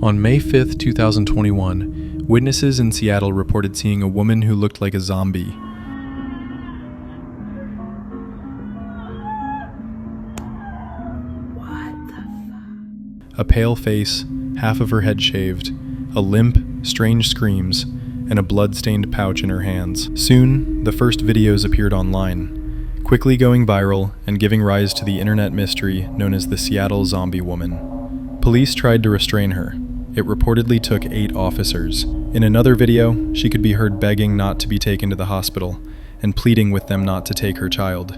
On May 5, 2021, witnesses in Seattle reported seeing a woman who looked like a zombie. What the fuck? A pale face, half of her head shaved, a limp, strange screams, and a blood-stained pouch in her hands. Soon, the first videos appeared online, quickly going viral and giving rise to the internet mystery known as the Seattle Zombie Woman. Police tried to restrain her. It reportedly took 8 officers. In another video, she could be heard begging not to be taken to the hospital and pleading with them not to take her child.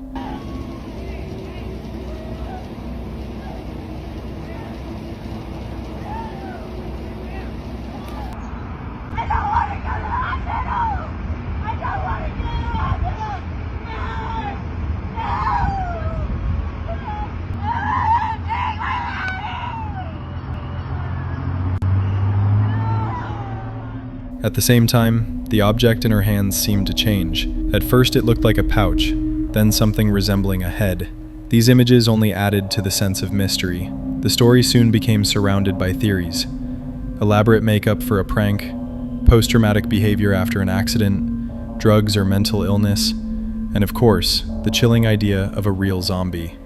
At the same time, the object in her hands seemed to change. At first it looked like a pouch, then something resembling a head. These images only added to the sense of mystery. The story soon became surrounded by theories. Elaborate makeup for a prank, post-traumatic behavior after an accident, drugs or mental illness, and of course, the chilling idea of a real zombie.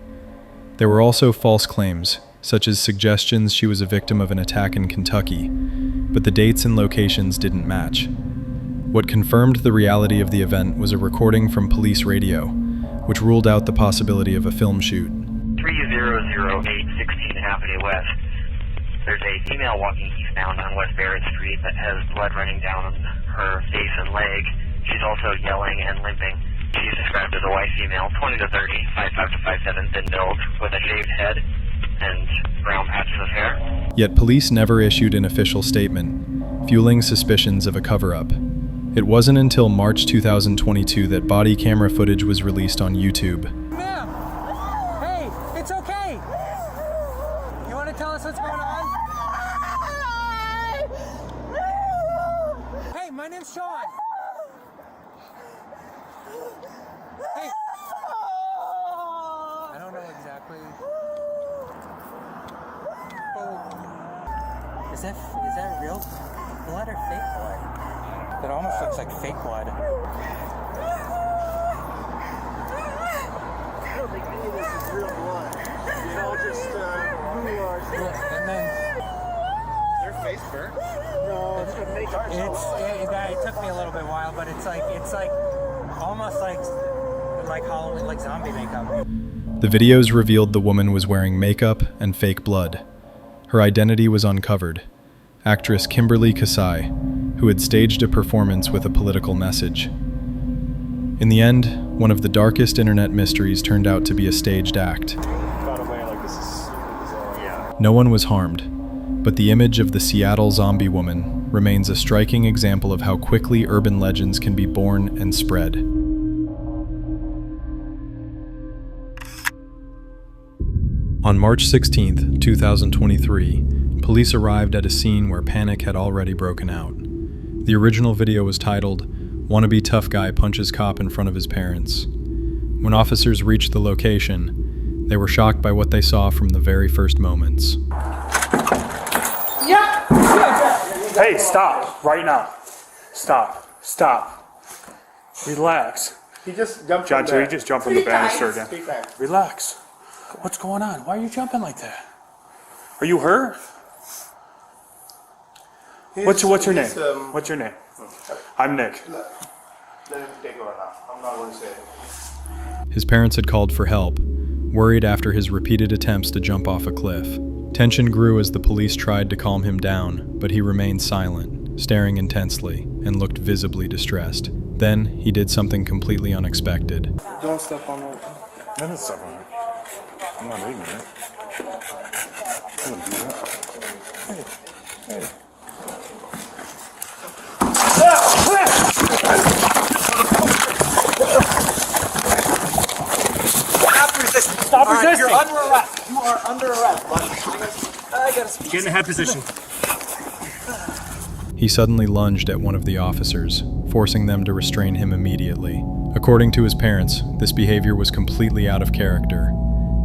There were also false claims, such as suggestions she was a victim of an attack in Kentucky, but the dates and locations didn't match. What confirmed the reality of the event was a recording from police radio, which ruled out the possibility of a film shoot. 3008 Avenue West. There's a female walking eastbound on West Barrett Street that has blood running down her face and leg. She's also yelling and limping. She's described as a white female, 20 to 30, 5'5" to 5'7", thin build, with a shaved head and brown patches of hair. Yet police never issued an official statement, fueling suspicions of a cover-up. It wasn't until March 2022 that body camera footage was released on YouTube. Ma'am! Hey, it's okay! You want to tell us what's going on? Hey, my name's Sean! Hey! I don't know exactly... Is that real blood or fake blood? That almost looks like fake blood. I don't think any of this is real blood. It's all just And then their face burnt? No, it's gonna make ours. it took me a little bit while, but it's like almost like Halloween, like zombie makeup. The videos revealed the woman was wearing makeup and fake blood. Her identity was uncovered. Actress Kimberly Kasai, who had staged a performance with a political message. In the end, one of the darkest internet mysteries turned out to be a staged act. No one was harmed, but the image of the Seattle Zombie Woman remains a striking example of how quickly urban legends can be born and spread. On March 16, 2023, police arrived at a scene where panic had already broken out. The original video was titled, "Wannabe Tough Guy Punches Cop in Front of His Parents." When officers reached the location, they were shocked by what they saw from the very first moments. Hey, stop, right now. Stop. Relax. He just jumped John, from there. he just jumped from the banister again. 3 times. Relax. What's going on? Why are you jumping like that? Are you hurt? What's your name? What's your name? I'm Nick. Let him take over now. I'm not going to say it. His parents had called for help, worried after his repeated attempts to jump off a cliff. Tension grew as the police tried to calm him down, but he remained silent, staring intensely, and looked visibly distressed. Then, he did something completely unexpected. Don't step on it. I didn't step on it. I'm not ignorant. I wouldn't do that. Hey. Stop resisting! You're under arrest. You are under arrest, buddy. Get in the head position. He suddenly lunged at one of the officers, forcing them to restrain him immediately. According to his parents, this behavior was completely out of character.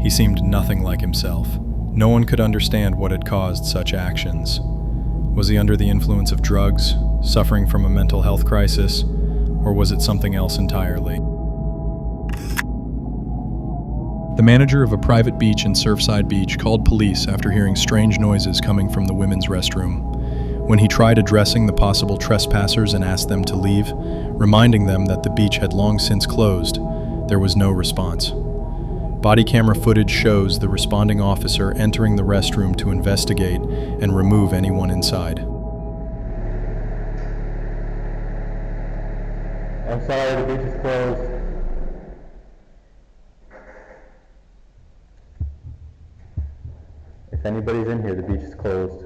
He seemed nothing like himself. No one could understand what had caused such actions. Was he under the influence of drugs, suffering from a mental health crisis, or was it something else entirely? The manager of a private beach in Surfside Beach called police after hearing strange noises coming from the women's restroom. When he tried addressing the possible trespassers and asked them to leave, reminding them that the beach had long since closed, there was no response. Body camera footage shows the responding officer entering the restroom to investigate and remove anyone inside. I'm sorry, the beach is closed. If anybody's in here, the beach is closed.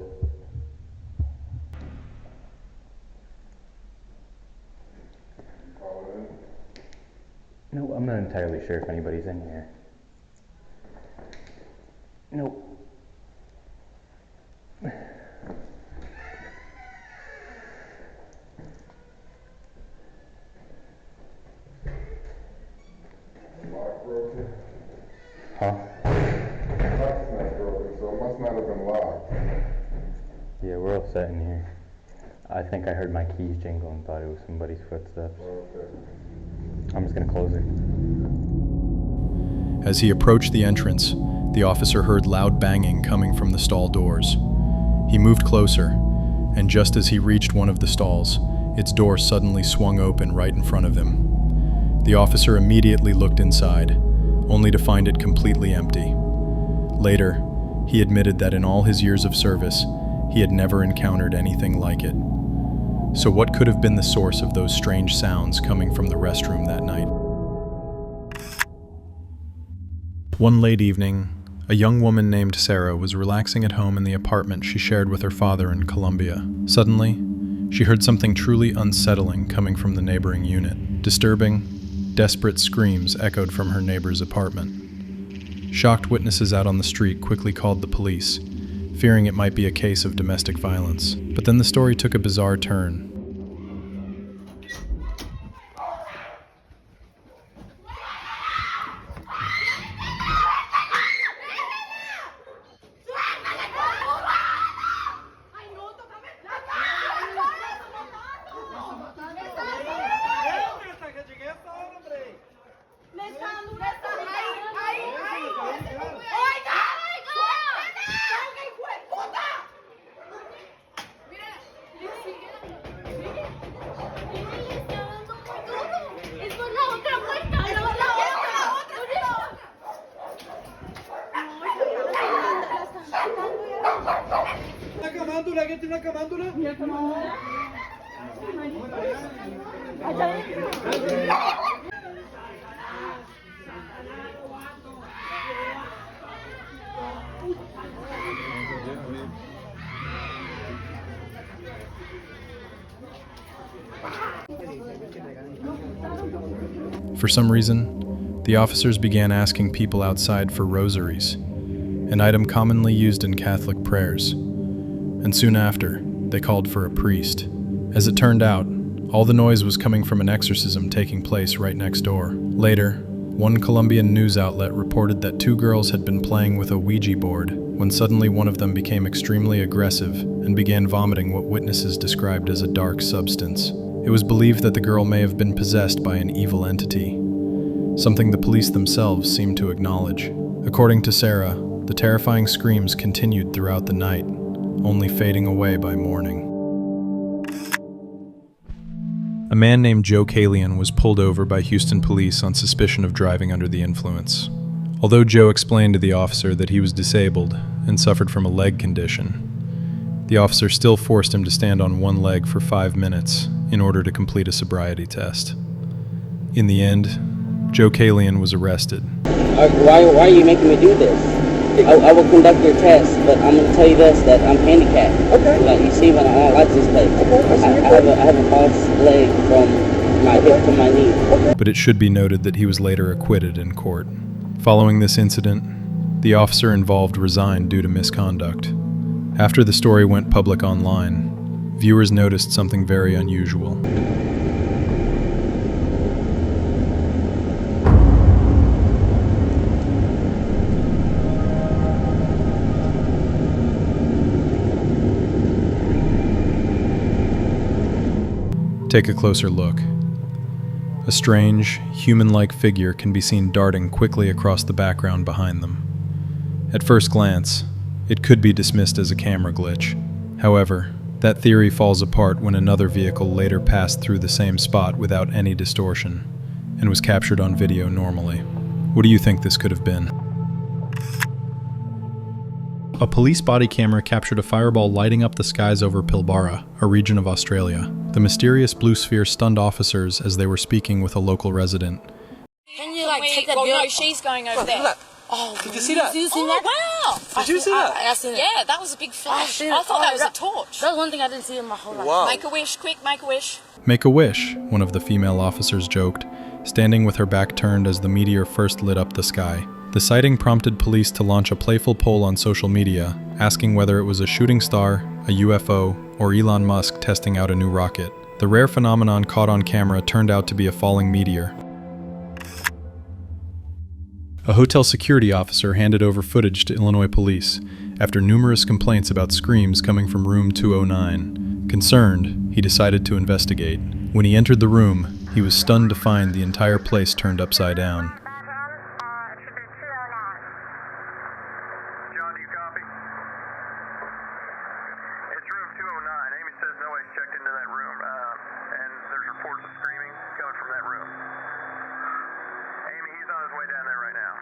No, I'm not entirely sure if anybody's in here. Nope. Lock broken? Huh? Lock's not broken, so it must not have been locked. Yeah, we're all set in here. I think I heard my keys jingle and thought it was somebody's footsteps. Okay. I'm just gonna close it. As he approached the entrance, the officer heard loud banging coming from the stall doors. He moved closer, and just as he reached one of the stalls, its door suddenly swung open right in front of him. The officer immediately looked inside, only to find it completely empty. Later, he admitted that in all his years of service, he had never encountered anything like it. So what could have been the source of those strange sounds coming from the restroom that night? One late evening, a young woman named Sarah was relaxing at home in the apartment she shared with her father in Colombia. Suddenly, she heard something truly unsettling coming from the neighboring unit. Disturbing, desperate screams echoed from her neighbor's apartment. Shocked witnesses out on the street quickly called the police, fearing it might be a case of domestic violence. But then the story took a bizarre turn. For some reason, the officers began asking people outside for rosaries, an item commonly used in Catholic prayers, and soon after, they called for a priest. As it turned out, all the noise was coming from an exorcism taking place right next door. Later, one Colombian news outlet reported that two girls had been playing with a Ouija board when suddenly one of them became extremely aggressive and began vomiting what witnesses described as a dark substance. It was believed that the girl may have been possessed by an evil entity, something the police themselves seemed to acknowledge. According to Sarah, the terrifying screams continued throughout the night, only fading away by morning. A man named Joe Kalian was pulled over by Houston police on suspicion of driving under the influence. Although Joe explained to the officer that he was disabled and suffered from a leg condition, the officer still forced him to stand on one leg for 5 minutes in order to complete a sobriety test. In the end, Joe Kalian was arrested. Why are you making me do this? I will conduct your test, but I'm going to tell you this, that I'm handicapped. Okay. Like you see when I'm on license plate. Okay. I have a false leg from my hip to my knee. Okay. But it should be noted that he was later acquitted in court. Following this incident, the officer involved resigned due to misconduct. After the story went public online, viewers noticed something very unusual. Take a closer look. A strange, human-like figure can be seen darting quickly across the background behind them. At first glance, it could be dismissed as a camera glitch. However, that theory falls apart when another vehicle later passed through the same spot without any distortion and was captured on video normally. What do you think this could have been? A police body camera captured a fireball lighting up the skies over Pilbara, a region of Australia. The mysterious blue sphere stunned officers as they were speaking with a local resident. Can you take that video? No, she's going over there. Oh, did you see that? Did you see that? Wow! Did you see that? I seen it. Yeah, that was a big flash. I thought that was a torch. That was one thing I didn't see in my whole life. Wow. Make a wish, quick, make a wish. Make a wish, one of the female officers joked, standing with her back turned as the meteor first lit up the sky. The sighting prompted police to launch a playful poll on social media, asking whether it was a shooting star, a UFO, or Elon Musk testing out a new rocket. The rare phenomenon caught on camera turned out to be a falling meteor. A hotel security officer handed over footage to Illinois police after numerous complaints about screams coming from room 209. Concerned, he decided to investigate. When he entered the room, he was stunned to find the entire place turned upside down. John, do you copy? It's room 209. Amy says nobody's checked into that room, and there's reports of screaming coming from that room. Amy, he's on his way down there right now.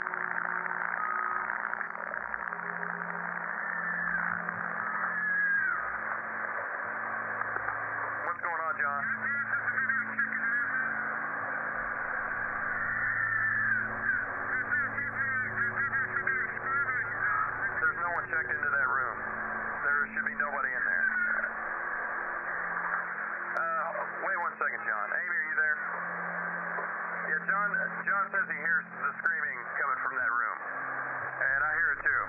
What's going on, John? There's no one checked into that room. There should be nobody in there. Wait 1 second, John. Amy, are you there? Yeah, John says he hears the screaming coming from that room. And I hear it too.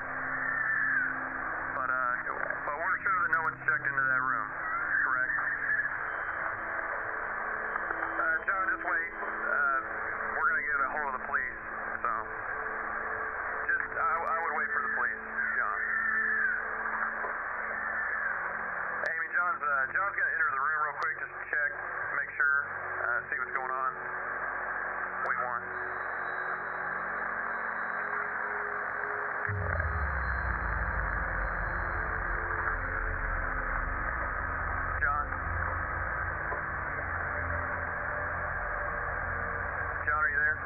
But we're sure that no one's checked into that room. Correct? John, just wait. We're going to get a hold of the police. So, I would wait for the police, John. Amy, John's going to enter the room real quick just to check, make sure, see what's going on. Wait one. John? John, are you there?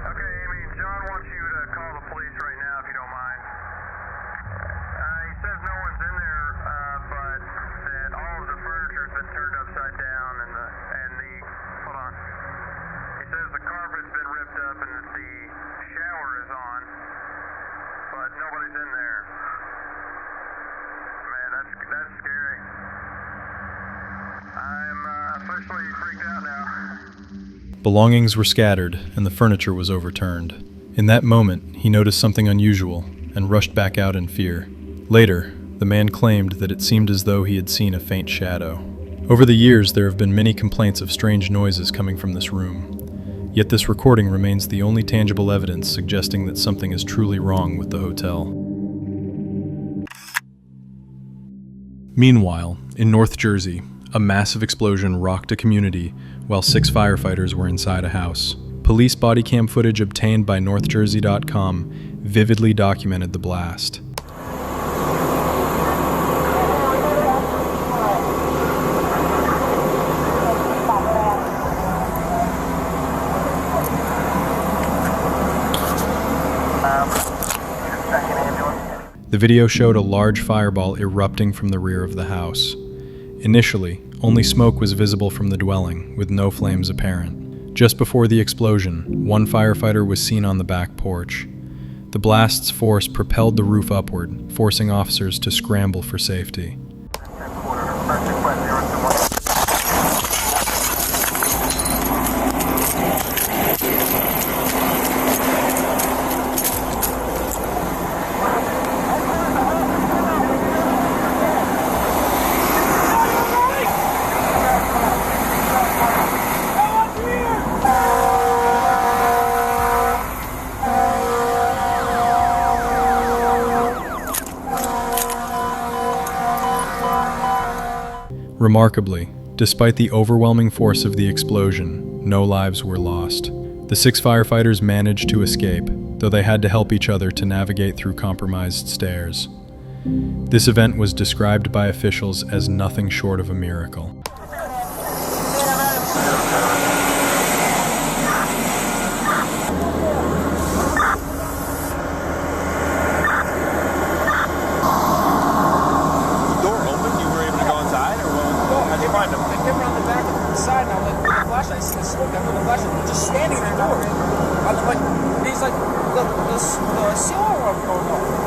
Okay, Amy, John wants you to call the police right now if you don't mind. He says no one's in there, but that all of the furniture's been turned upside down and the hold on. He says the carpet's been ripped up and that the shower is on, but nobody's in there. Man, that's scary. I'm officially freaked out now. Belongings were scattered and the furniture was overturned. In that moment, he noticed something unusual and rushed back out in fear. Later, the man claimed that it seemed as though he had seen a faint shadow. Over the years, there have been many complaints of strange noises coming from this room. Yet this recording remains the only tangible evidence suggesting that something is truly wrong with the hotel. Meanwhile, in North Jersey, a massive explosion rocked a community while 6 firefighters were inside a house. Police body cam footage obtained by NorthJersey.com vividly documented the blast. The video showed a large fireball erupting from the rear of the house. Initially, only smoke was visible from the dwelling, with no flames apparent. Just before the explosion, one firefighter was seen on the back porch. The blast's force propelled the roof upward, forcing officers to scramble for safety. Remarkably, despite the overwhelming force of the explosion, no lives were lost. The 6 firefighters managed to escape, though they had to help each other to navigate through compromised stairs. This event was described by officials as nothing short of a miracle. I see the smoke. I put the flashlight. Just standing in the door. I was like, he's like, the ceiling alarm going off.